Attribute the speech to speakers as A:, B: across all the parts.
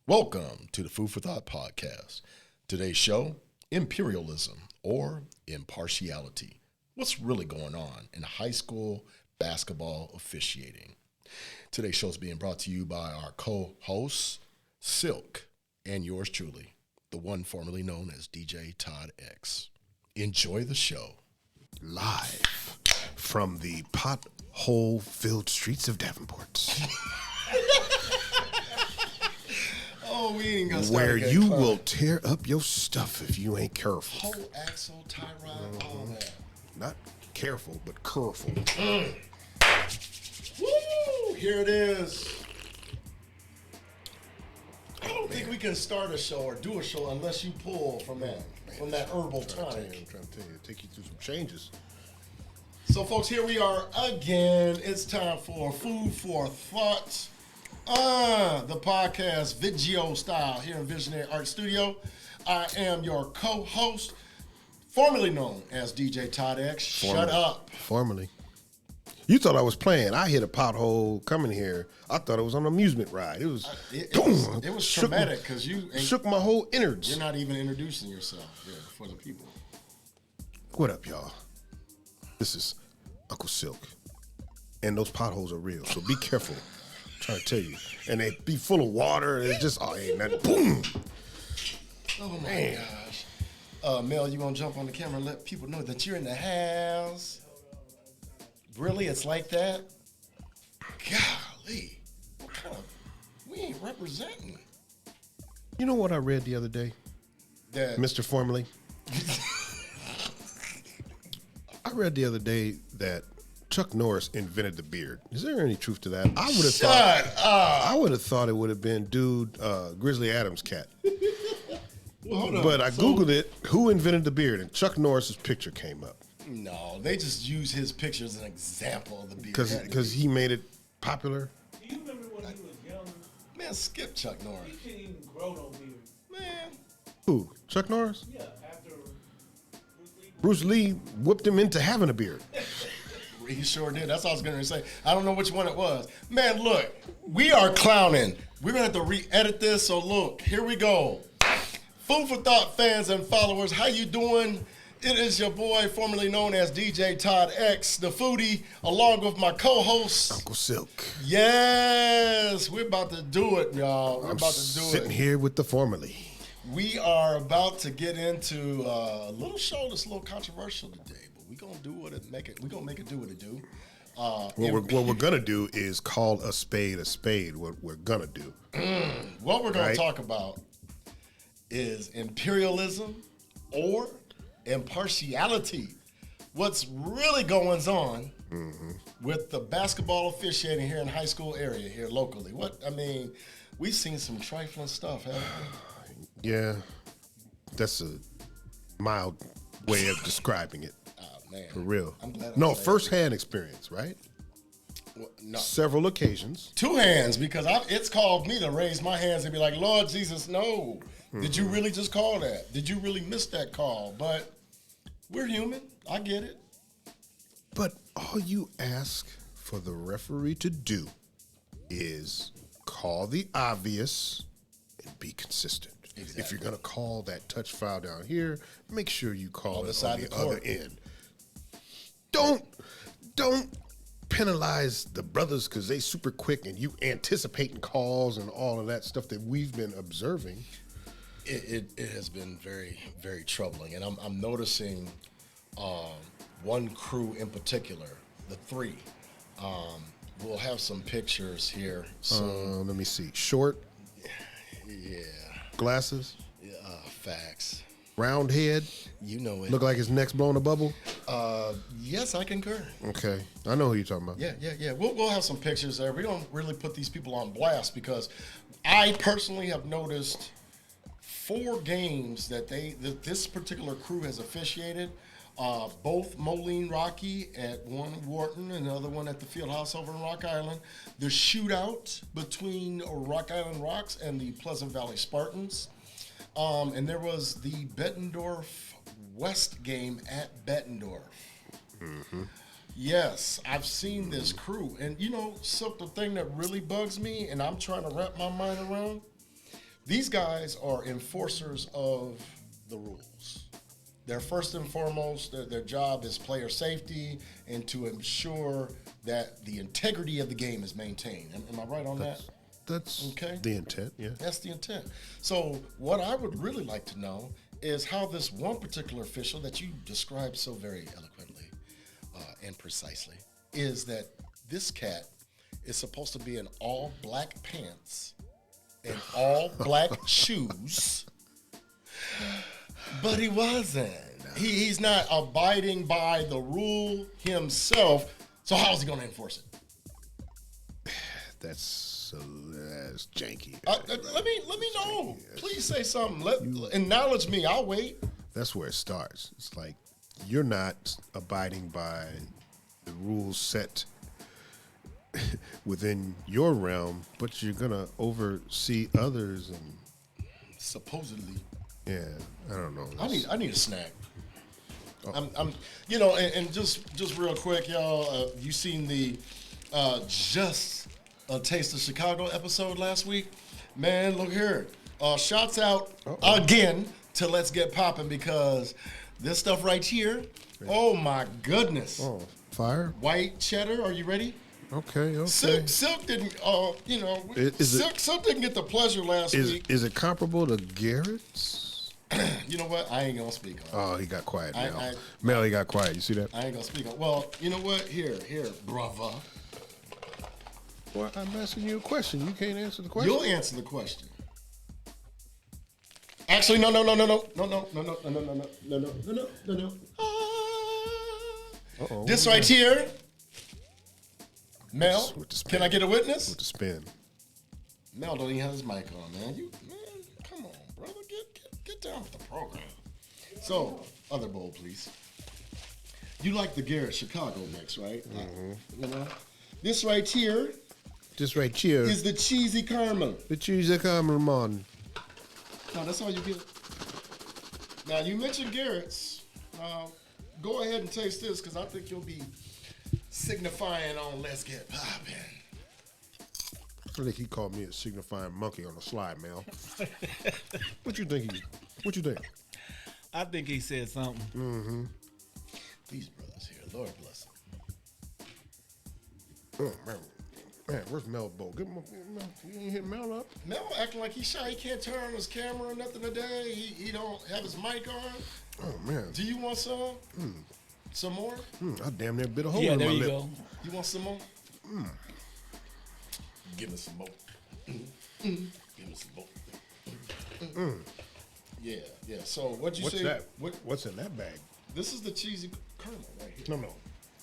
A: Welcome to the Food for Thought podcast. Today's show, Imperialism or Impartiality. What's really going on in high school basketball officiating? Today's show is being brought to you by our co-hosts, Silk, and yours truly, the one formerly known as DJ Todd X. Enjoy the show.
B: Live from the pothole-filled streets of Davenport.
A: Oh, we ain't gonna start
B: Where
A: again,
B: you
A: Clark.
B: will tear up your stuff if you ain't careful.
A: Whole axle, tie rod, all that.
B: Not careful, but careful.
A: Woo! Here it is. I don't think we can start a show or do a show unless you pull from that herbal
B: I'm trying
A: tonic.
B: to tell you, take you through some changes.
A: So, folks, here we are again. It's time for Food for Thought. The podcast, video style, here in Visionary Art Studio. I am your co-host, formerly known as DJ Todd X. Shut up.
B: Formerly. You thought I was playing. I hit a pothole coming here. I thought it was an amusement ride. It was,
A: It was traumatic because
B: shook my whole innards.
A: you're not even introducing yourself here for the people.
B: What up, y'all? This is Uncle Silk. And those potholes are real, so be careful. I'm trying to tell you. And they be full of water, and it's just, ain't nothing. Boom!
A: Oh my
B: Man.
A: gosh. Mel, you gonna jump on the camera and let people know that you're in the house? Really? It's like that? Golly. What kind of, we ain't representing.
B: You know what I read the other day,
A: That
B: Mr. Formerly? I read the other day that Chuck Norris invented the beard. Is there any truth to that? I would have
A: Shut up.
B: I would have thought it would have been Grizzly Adams' cat.
A: Well, hold on.
B: But I
A: So-
B: Googled it, who invented the beard, and Chuck Norris's picture came up.
A: No, they just use his picture as an example of the beard.
B: Because he made it popular.
C: Do you remember when he was young?
A: Man, skip Chuck Norris.
C: He couldn't even grow no beard.
A: Man.
B: Who? Chuck Norris?
C: Yeah, after
B: Bruce Lee whipped him into having a beard.
A: He sure did. That's all I was going to say. I don't know which one it was. Man, look, we are clowning. We're going to have to re-edit this. So look, here we go. Food for Thought fans and followers, how you doing? It is your boy, formerly known as DJ Todd X, the foodie, along with my co-host.
B: Uncle Silk.
A: Yes, we're about to do it, y'all. We're
B: I'm
A: about to do
B: sitting
A: it.
B: here with the Formerly.
A: We are about to get into a little show that's a little controversial today, but we're gonna do what it make it. We're gonna make it do what it do.
B: What we're gonna do is call a spade. What we're gonna do.
A: What we're gonna
B: Right.
A: talk about is imperialism or impartiality. What's really going on with the basketball officiating here in high school area here locally? We've seen some trifling stuff, haven't we?
B: Yeah, that's a mild way of describing it.
A: Oh man,
B: For real.
A: I'm glad.
B: No, firsthand experience, right?
A: Well, no.
B: Several occasions.
A: Two hands, because it's called me to raise my hands and be like, Lord Jesus, no. Did you really just call that? Did you really miss that call? But we're human. I get it.
B: But all you ask for the referee to do is call the obvious and be consistent.
A: Exactly.
B: If you're going to call that touch foul down here, make sure you call
A: On the
B: it
A: side
B: on
A: of
B: the
A: the
B: other
A: court.
B: end. Don't penalize the brothers because they super quick and you anticipating calls and all of that stuff that we've been observing.
A: It has been very, very troubling. And I'm noticing one crew in particular, the three. We'll have some pictures here soon.
B: Let me see. Short,
A: Yeah.
B: glasses,
A: Facts.
B: round head,
A: You know it.
B: look like his neck's blowing a bubble.
A: Yes, I concur.
B: Okay, I know who you're talking about.
A: Yeah. We'll have some pictures there. We don't really put these people on blast because I personally have noticed 4 games that this particular crew has officiated. Both Moline Rocky at one Wharton and the other one at the Fieldhouse over in Rock Island. The shootout between Rock Island Rocks and the Pleasant Valley Spartans. And there was the Bettendorf West game at Bettendorf. Yes, I've seen this crew. And, so the thing that really bugs me, and I'm trying to wrap my mind around, these guys are enforcers of the rules. They're first and foremost, their job is player safety and to ensure that the integrity of the game is maintained. Am I right on that?
B: That's
A: Okay.
B: the intent, yeah.
A: That's the intent. So what I would really like to know is how this one particular official that you described so very eloquently and precisely is that this cat is supposed to be in all black pants and all black shoes, but he wasn't. He's not abiding by the rule himself. So how is he going to enforce it?
B: That's janky.
A: Let me know. Please say something. Acknowledge me. I'll wait.
B: That's where it starts. It's like you're not abiding by the rules set within your realm, but you're gonna oversee others, and
A: Supposedly.
B: yeah, I don't know.
A: I need a snack. I'm you know, and just real quick, y'all. You seen the Just a Taste of Chicago episode last week? Man, look here. Shouts out again to Let's Get Poppin' because this stuff right here. Oh my goodness.
B: Oh, fire.
A: White cheddar. Are you ready?
B: Okay.
A: Silk didn't. You know, Silk didn't get the pleasure last week.
B: Is it comparable to Garrett's?
A: You know what? I ain't gonna speak on it.
B: Oh, he got quiet, Mel.
A: I-
B: Mel, he got quiet. You see that?
A: I ain't gonna speak on. Well, you know what? Here, brother.
B: Well, I'm asking you a question. You can't answer the question.
A: You'll answer the question. Actually, no.
B: Uh-oh.
A: This right here, Mel.
B: With the spin.
A: Can I get a witness?
B: With the spin.
A: Mel don't even have his mic on, man. Come on, brother. Get down with the program. So, other bowl, please. You like the Garrett Chicago mix, right?
B: Mm-hmm.
A: You know, this right here
B: This right here
A: is the cheesy caramel.
B: the cheese that come on.
A: No, that's all you get. Now, you mentioned Garrett's. Go ahead and taste this because I think you'll be signifying on Let's Get Poppin'.
B: I think he called me a signifying monkey on the slide, Mel. What you think? What you think?
C: I think he said something.
A: These brothers here, Lord bless them.
B: Oh, man, where's Mel Bow? Get him, you ain't hit Mel up?
A: Mel acting like he's shy. He can't turn on his camera or nothing today. He don't have his mic on.
B: Oh, man.
A: Do you want some? Some more?
B: I damn near bit a hole
C: Yeah,
B: in my
C: there you
B: lip.
C: go.
A: You want some more? Give me some more. Give me some more. Yeah. So what'd you
B: What's
A: say?
B: that? What's in that bag?
A: This is the cheesy caramel right here.
B: No.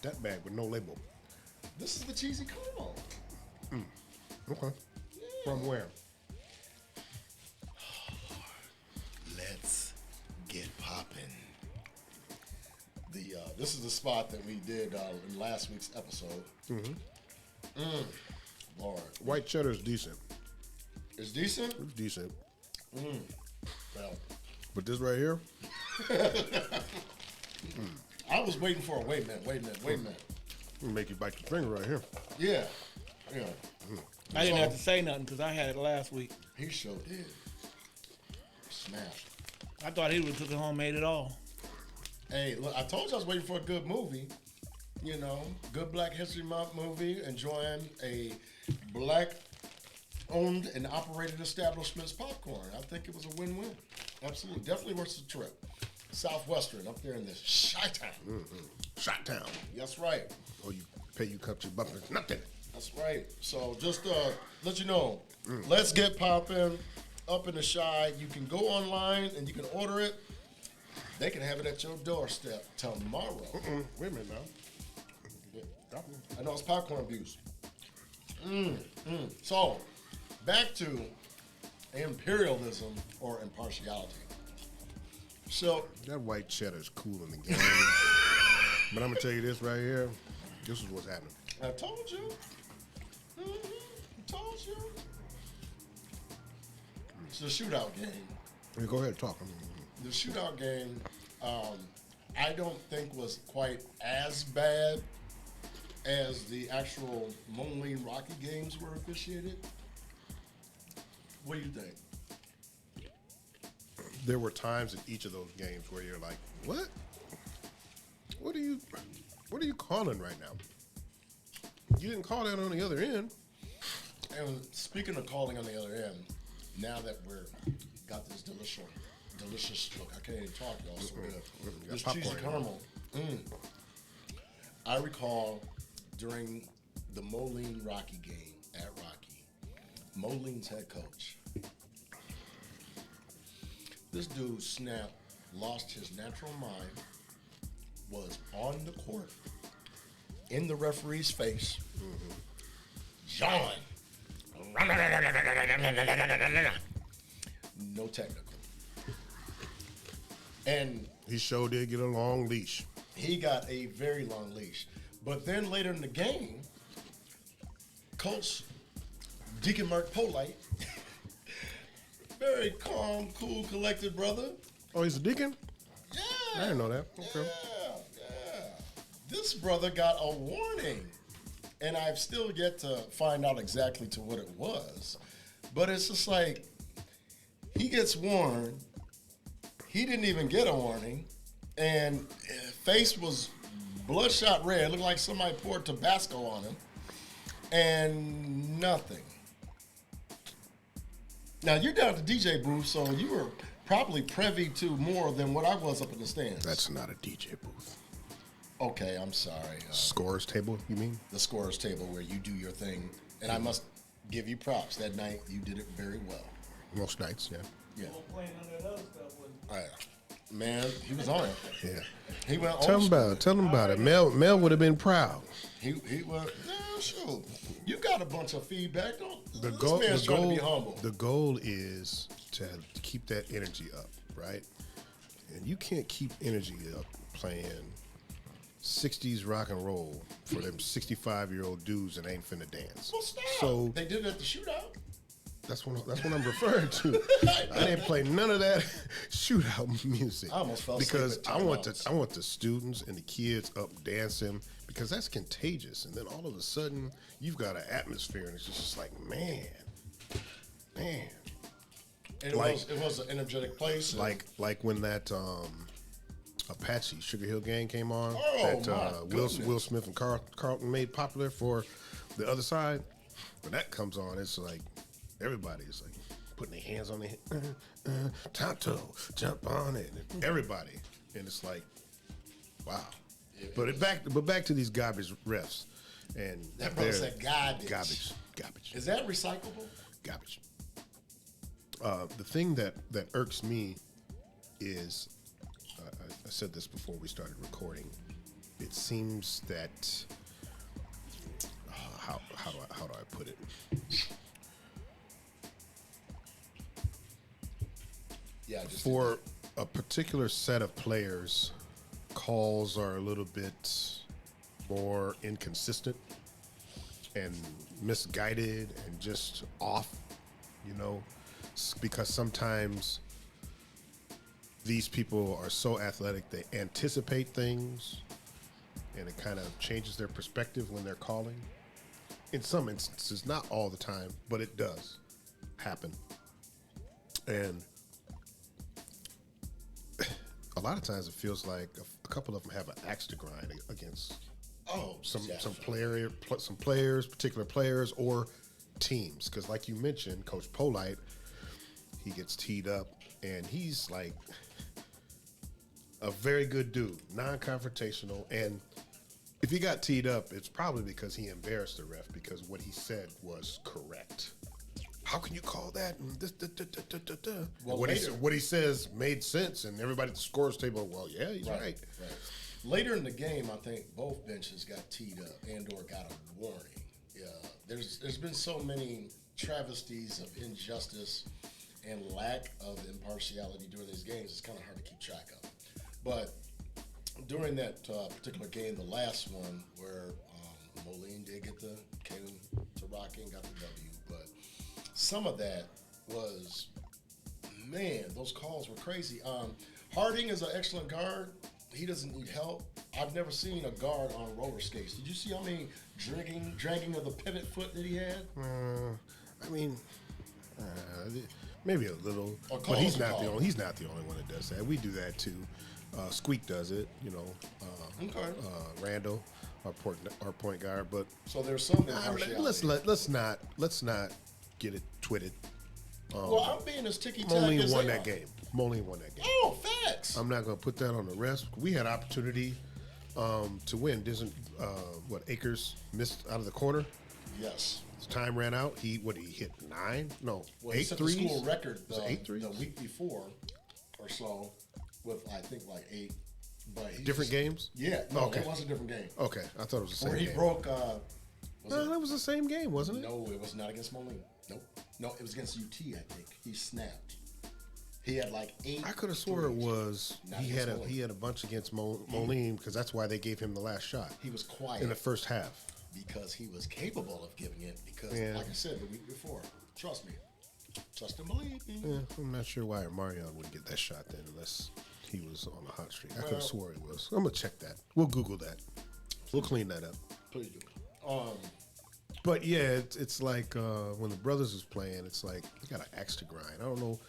B: That bag with no label.
A: This is the cheesy caramel.
B: Okay. From where?
A: Let's get poppin'. This is the spot that we did in last week's episode. Lord,
B: White cheddar is decent.
A: it's decent.
B: It's decent.
A: Well,
B: But this right here,
A: I was waiting for a wait a minute.
B: it'll make you bite your finger right here.
A: Yeah.
C: I didn't have to say nothing because I had it last week.
A: He sure did. Smashed.
C: I thought he would have took it home, made it all.
A: Hey, look, I told you I was waiting for a good movie. You know, good Black History Month movie, enjoying a black-owned and operated establishment's popcorn. I think it was a win-win. Absolutely. Definitely worth the trip. Southwestern, up there in this Chi-Town.
B: Shot town.
A: That's right.
B: Oh, you pay you cups your bumpers. Nothing.
A: That's right. So just let you know, Let's Get Poppin' up in the Chi. You can go online and you can order it. They can have it at your doorstep tomorrow.
B: Wait a minute now.
A: I know it's popcorn abuse. So, back to imperialism or impartiality. So,
B: That white cheddar is cool in the game. But I'm going to tell you this right here. This is what's happening.
A: I told you. Told you. It's the shootout game.
B: Hey, go ahead and talk.
A: The shootout game, I don't think was quite as bad as the actual Moline Rocky games were officiated. What do you think?
B: there were times in each of those games where you're like, what? What are you calling right now? You didn't call that on the other end.
A: And speaking of calling on the other end, now that we're got this delicious look, I can't even talk, y'all, so good. This cheesy caramel. I recall during the Moline Rocky game at Rocky, Moline's head coach, this dude snapped, lost his natural mind, was on the court, in the referee's face, John. No technical. And
B: he sure did get a long leash.
A: he got a very long leash. But then later in the game, Coach Deacon Mark Polite, very calm, cool, collected brother.
B: Oh, he's a deacon?
A: Yeah.
B: I didn't know that. Okay.
A: Yeah. This brother got a warning. And I've still yet to find out exactly to what it was. But it's just like, he gets warned. He didn't even get a warning. And his face was bloodshot red. Looked like somebody poured Tabasco on him. And nothing. Now, you're down at the DJ booth, so you were probably privy to more than what I was up in the stands.
B: That's not a DJ booth.
A: Okay, I'm sorry.
B: Scores table, you mean?
A: The scorer's table where you do your thing. And I must give you props. That night, you did it very well.
B: Most nights, yeah.
A: Yeah.
C: You were playing under that other stuff, wasn't you?
A: Man, he was on it.
B: Yeah.
A: He went
B: Tell
A: old
B: him
A: school.
B: about it. Tell him about it. Mel would have been proud.
A: He went, yeah, sure. You got a bunch of feedback.
B: The
A: This
B: goal,
A: man's trying to be humble.
B: the goal is to keep that energy up, right? And you can't keep energy up playing 60s rock and roll for them 65-year-old dudes that ain't finna dance.
A: Well, stop.
B: So
A: They did it at the shootout.
B: that's what I'm referring to. I didn't play none of that shootout music.
A: I almost fell
B: because
A: asleep at
B: I want the students and the kids up dancing because that's contagious. And then all of a sudden you've got an atmosphere and it's just like, man.
A: And it was an energetic place.
B: Like when that Apache Sugar Hill Gang came on,
A: Oh,
B: that
A: my
B: Will
A: goodness.
B: Smith and Carlton made popular for the other side. When that comes on, it's like everybody is like putting their hands on their head, top toe, jump on it, and everybody, and it's like, wow. But back to these garbage refs, and
A: That brother said garbage.
B: Garbage.
A: Is that recyclable?
B: Garbage. The thing that irks me is, I said this before we started recording. It seems that how do I put it?
A: Yeah, just
B: For a particular set of players, calls are a little bit more inconsistent and misguided and just off, because sometimes these people are so athletic, they anticipate things and it kind of changes their perspective when they're calling. In some instances, not all the time, but it does happen. And a lot of times it feels like a couple of them have an axe to grind against some players, particular players or teams. Because like you mentioned, Coach Polite, he gets teed up and he's like a very good dude, non-confrontational. And if he got teed up, it's probably because he embarrassed the ref because what he said was correct. How can you call that?
A: Well,
B: what he says made sense, and everybody at the scores table, well, yeah, he's right.
A: Later in the game, I think both benches got teed up and/or got a warning. Yeah, there's been so many travesties of injustice and lack of impartiality during these games. It's kind of hard to keep track of. But during that particular game, the last one where Moline did came to Rocky and got the W, but some of that was, man, those calls were crazy. Harding is an excellent guard. He doesn't need help. I've never seen a guard on roller skates. Did you see how many dragging of the pivot foot that he had?
B: Maybe a little,
A: Or
B: but
A: call
B: he's
A: him,
B: not
A: call
B: the
A: him.
B: only. He's not the only one that does that. We do that too. Squeak does it.
A: Okay.
B: Randall, our point guard. But
A: So there's some impartiality.
B: let's not get it twitted.
A: Well, I'm being as ticky-tack
B: Moline
A: as
B: won
A: they
B: that
A: are.
B: game. Moline won that game.
A: Oh, facts.
B: I'm not going to put that on the rest. We had opportunity to win. Doesn't Akers missed out of the corner?
A: Yes.
B: His time ran out. He hit 9? No,
A: Well, he
B: 8
A: set
B: threes.
A: the school record
B: Was it 8 threes?
A: the week before or so with, I think, like 8. But he
B: Different
A: just-
B: games?
A: Yeah. No,
B: Okay.
A: it was a different game.
B: Okay, I thought it was the
A: Where
B: same
A: he
B: game.
A: broke,
B: No, that was the same game, wasn't it?
A: no, it was not against Moline. Nope. No, it was against UT, I think. He snapped. He had like 8.
B: I could have swore it was
A: Not
B: he
A: against
B: had
A: Moline.
B: he had a bunch against Moline because that's why they gave him the last shot
A: He was quiet
B: in the first half.
A: because he was capable of giving it because,
B: Yeah.
A: like I said the week before, trust me. Trust and believe me.
B: Yeah, I'm not sure why Marion would get that shot then unless he was on a hot streak. I could
A: Well-
B: have swore he was. I'm gonna check that. We'll Google that. We'll clean that up.
A: Please do.
B: But yeah, it's like when the brothers was playing, it's like you got an axe to grind. I don't know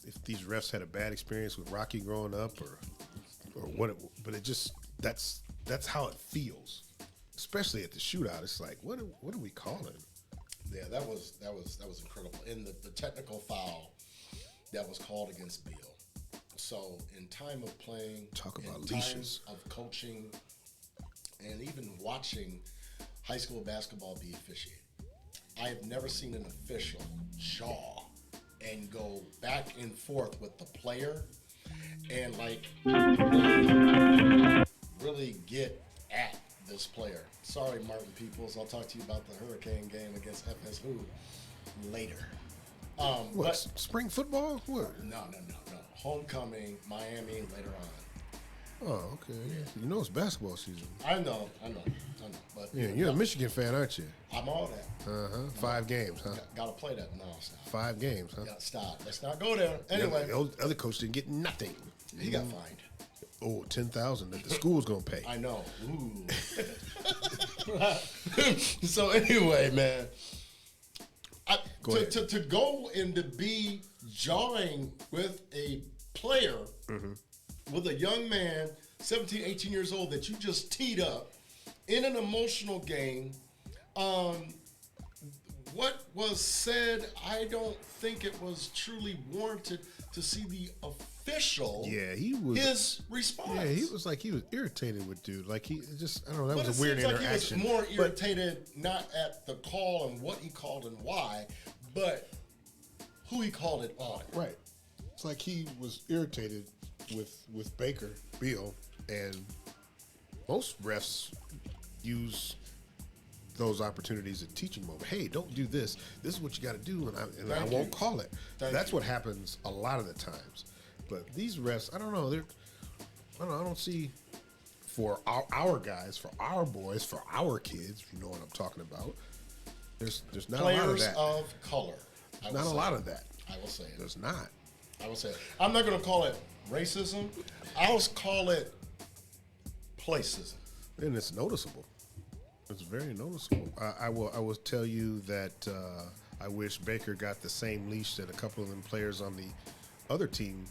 B: if these refs had a bad experience with Rocky growing up or what, but it just that's how it feels. Especially at the shootout, it's like what are we calling?
A: Yeah, that was incredible. In the technical foul that was called against Beal. So in time of playing,
B: Talk about
A: in time
B: leashes.
A: of coaching, and even watching high school basketball be officiated, I have never seen an official jaw and go back and forth with the player and like really get at this player. Sorry, Martin Peoples. I'll talk to you about the Hurricane game against FSU later.
B: What
A: But
B: spring football? What?
A: no. Homecoming, Miami later on.
B: Oh, okay. You know it's basketball season.
A: I know. But
B: Yeah, you're a Michigan fan, aren't you?
A: I'm all that.
B: 5 games, huh?
A: Gotta play that. No, stop.
B: 5 games, huh?
A: Yeah, stop. Let's not go there. Anyway,
B: The other coach didn't get nothing.
A: he got fined.
B: Oh, 10,000 that the school's gonna pay.
A: I know. Ooh. So anyway, man,
B: Go ahead.
A: to go and to be jawing with a player, with a young man, 17, 18 years old, that you just teed up in an emotional game. What was said, I don't think it was truly warranted to see the official.
B: Yeah, he was.
A: His response.
B: Yeah, he was irritated with dude. Like he just, I don't know, that
A: But
B: was
A: it
B: a weird
A: seems like
B: interaction.
A: he was more
B: But-
A: irritated not at the call and what he called and why, but who he called it on.
B: Right. It's like he was irritated with Baker, Beal, and most refs use those opportunities to teach him over. Hey, don't do this. This is what you got to do, and I
A: Thank
B: won't
A: you.
B: call it.
A: Thank
B: That's
A: you.
B: what happens a lot of the times. But these refs, I don't know. I don't see for our guys, for our boys, for our kids. If you know what I'm talking about. There's not a lot of
A: Players
B: that.
A: of color. I will
B: Not a
A: say
B: lot
A: it.
B: of that.
A: I will say it.
B: There's not.
A: I will say it. I'm not going to call it racism. I'll call it placism.
B: And it's noticeable. It's very noticeable. I will tell you that I wish Baker got the same leash that a couple of them players on the other team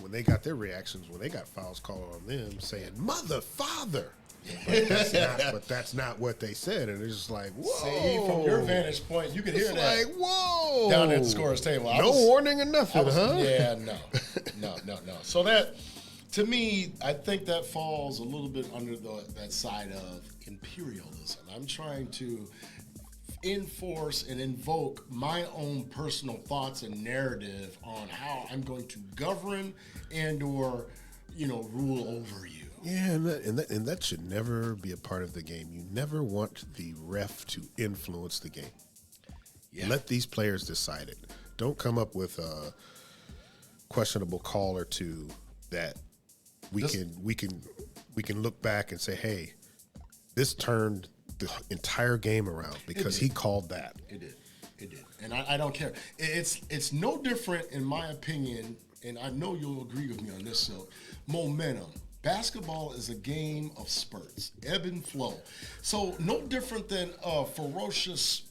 B: when they got their reactions, when they got fouls called on them, saying "mother, father." But that's not what they said, and it's just like, whoa.
A: See, from your vantage point, you could hear
B: It's
A: that
B: like, whoa.
A: down at the scorer's table.
B: No warning or nothing, huh?
A: Yeah, no. So that, to me, I think that falls a little bit under that side of imperialism. I'm trying to enforce and invoke my own personal thoughts and narrative on how I'm going to govern and or, rule over you.
B: Yeah, and that should never be a part of the game. You never want the ref to influence the game.
A: Yeah.
B: Let these players decide it. Don't come up with a questionable call or two that we can look back and say, hey, this turned the entire game around because he called that.
A: It did. And I don't care. It's no different, in my opinion, and I know you'll agree with me on this, so momentum. Basketball is a game of spurts, ebb and flow. So no different than a ferocious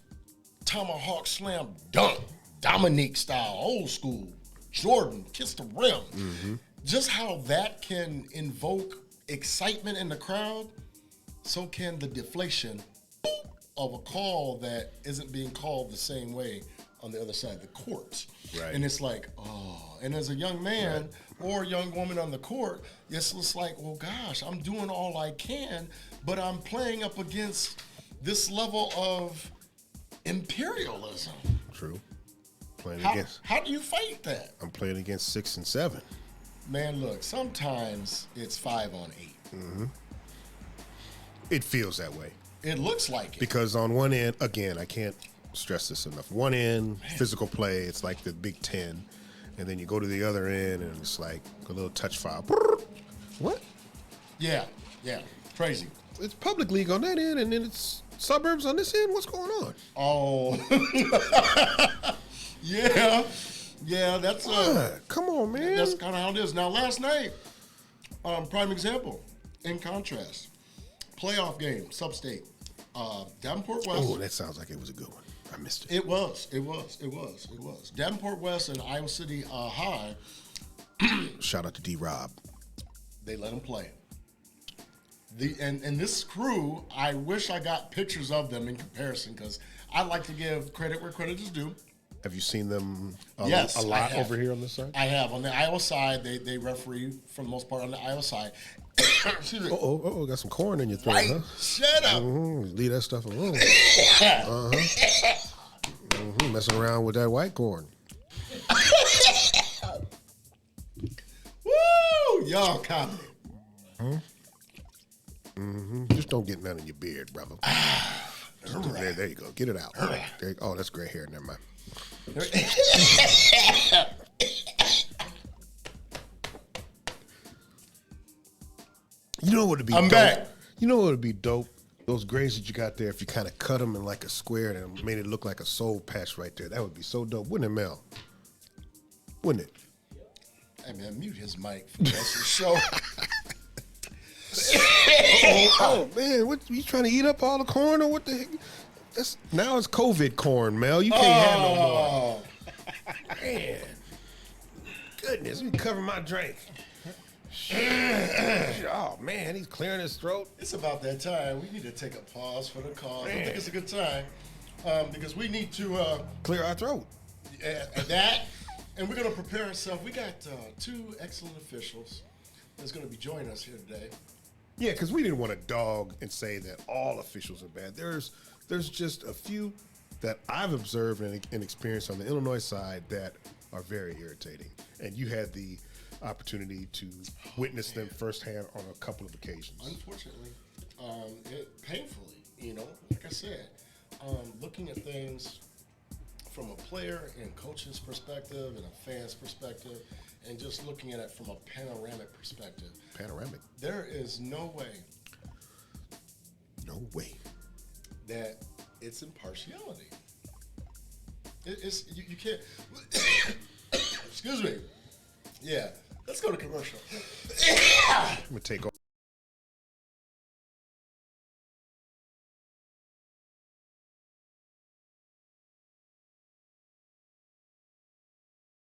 A: tomahawk slam dunk. Dominique style, old school, Jordan, kiss the rim. Just how that can invoke excitement in the crowd, so can the deflation of a call that isn't being called the same way on the other side of the court.
B: Right.
A: And it's like, oh, and as a young man or a young woman on the court, it's just like, well, gosh, I'm doing all I can, but I'm playing up against this level of imperialism.
B: True.
A: How do you fight that?
B: I'm playing against 6 and 7.
A: Man, look, sometimes it's 5 on 8.
B: It feels that way.
A: It looks like it.
B: Because on one end, again, I can't stress this enough. One end, physical play, it's like the Big Ten. And then you go to the other end, and it's like a little touch foul. What?
A: Yeah, crazy.
B: It's public league on that end, and then it's suburbs on this end. What's going on?
A: Oh, yeah. That's
B: come on, man.
A: That's kind of how it is. Now, last night, prime example. In contrast, playoff game, sub-state, Davenport West.
B: Oh, that sounds like it was a good one. I missed it.
A: It was. Davenport West and Iowa City High.
B: Shout out to D-Rob.
A: They let them play. And this crew, I wish I got pictures of them in comparison, because I like to give credit where credit is due.
B: Have you seen them
A: Yes,
B: a lot
A: I have.
B: over here on this side?
A: I have. On the Iowa side, they referee for the most part on the Iowa side. Excuse me.
B: Got some corn in your throat,
A: Right.
B: huh?
A: Shut up.
B: Leave that stuff alone. Messing around with that white corn.
A: Woo! Y'all comedy.
B: Just don't get none in your beard, brother. There you go. Get it out. Oh, that's gray hair. Never mind. You know what would be
A: I'm
B: dope?
A: back.
B: You know what would be dope? Those grays that you got there, if you kind of cut them in like a square and made it look like a soul patch right there, that would be so dope. Wouldn't it, Mel? Wouldn't it?
A: Hey, man, mute his mic for the rest of the show.
B: Oh, man, what, you trying to eat up all the corn or what the heck? Now it's COVID corn, Mel. You can't have no more. Man. Goodness, let me cover my drink. Oh, man, he's clearing his throat.
A: It's about that time. We need to take a pause for the cause. I think it's a good time because we need to
B: Clear our throat.
A: that, and we're going to prepare ourselves. We got 2 excellent officials that's going to be joining us here today.
B: Yeah, because we didn't want to dog and say that all officials are bad. There's just a few that I've observed and experienced on the Illinois side that are very irritating. And you had the opportunity to witness them firsthand on a couple of occasions.
A: Unfortunately, painfully, like I said, looking at things from a player and coach's perspective and a fan's perspective, and just looking at it from a panoramic perspective.
B: Panoramic.
A: There is no way that it's impartiality. It's you can't. Excuse me. Yeah, let's go to commercial.
B: I'm gonna take off.